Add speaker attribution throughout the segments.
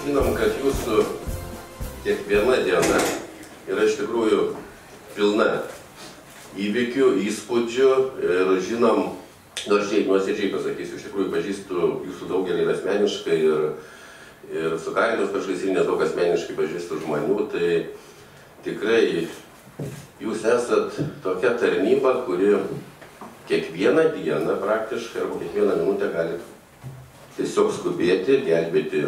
Speaker 1: žinom, kad jūsų kiekviena diena yra iš tikrųjų pilna įvykių, įspūdžių ir žinom, nuoširdžiai pasakysiu, iš tikrųjų pažįstu jūsų daugelį ir asmeniškai ir su Karitos Priešgaisrinės daug asmeniškai pažįstu žmonių, tai tikrai jūs esat tokia tarnyba, kuri kiekvieną dieną praktiškai arba kiekvieną minutę gali tiesiog skubėti, gelbėti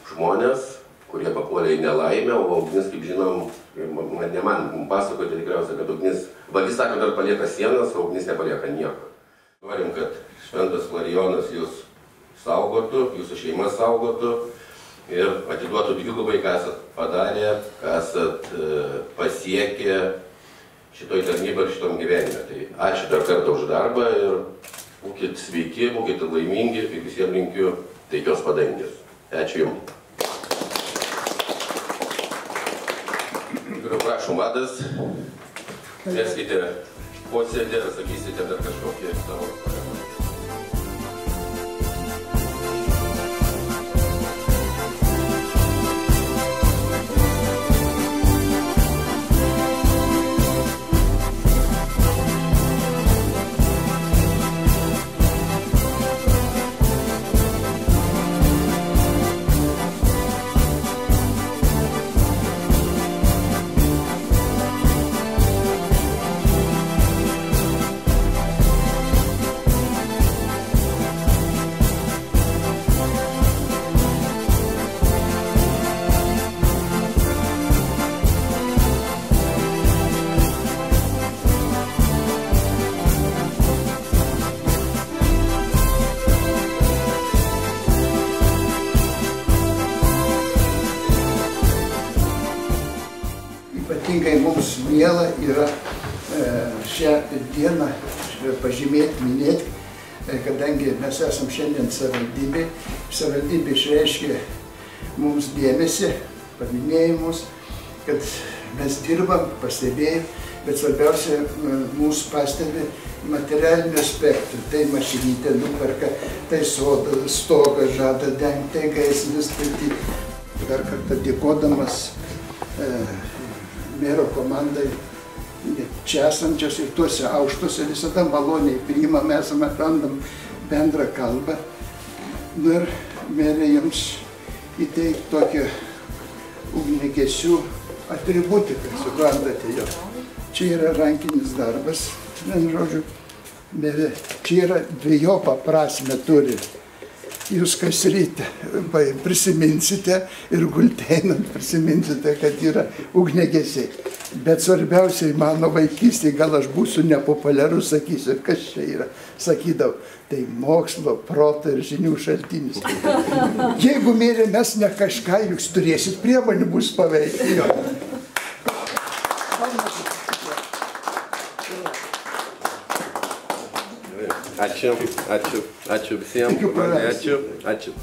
Speaker 1: žmonės, kurie papuolė į nelaimę, o ugnis, kaip žinom, ne man pasakoti tikriausiai, kad ugnis, vagis sako, dar palieka sienas, o ugnis nepalieka nieko. Norim, kad Šventas Florijonas jūs saugotų, jūsų šeima saugotų ir atiduotų dvigubai, ką esat padarę, ką esat pasiekę šitoj tarnybą ir šitom gyvenime. Tai ačiū dar kartą už darbą ir būkit sveiki, būkit laimingi ir visiems linkiu taikios padangės. Ačiū Jums. Prašom, vadas, tęskite posėdį ir sakysite dar kažkokį savo kolegą.
Speaker 2: Ypatingai mums miela yra šią dieną pažymėti, minėti, kadangi mes esam šiandien savivaldybė. Savivaldybė išreiškė mums dėmesį, paminėjimus, kad mes dirbam, pastebėjom, bet svarbiausia mūsų pastebi materialinių aspektų. Tai mašinytė nuperka, tai stogą žada dengti, tai gaisrinės statyti. Dar kartą dėkodamas mero komandai čia esančios ir tuose aukštuose visada maloniai priimam, esame, randam bendrą kalbą. Ir merė jums įteikti tokią ugniagesių atributiką, suprantate jo. Čia yra rankinis darbas, vien žodžiu, merė, čia yra dvejopą prasmę turi. Jūs kas ryte prisiminsite ir gulteinant prisiminsite, kad yra ugniagesiai. Bet svarbiausiai mano vaikystėje, gal aš būsiu nepopuliarus, sakysiu, kas čia yra. Sakydavau, tai mokslo, proto ir žinių šaltinis. Jeigu mėrė mes ne kažką, jūs turėsit priemonių bus paveikti.
Speaker 1: Ačiū visiems. Ačiū.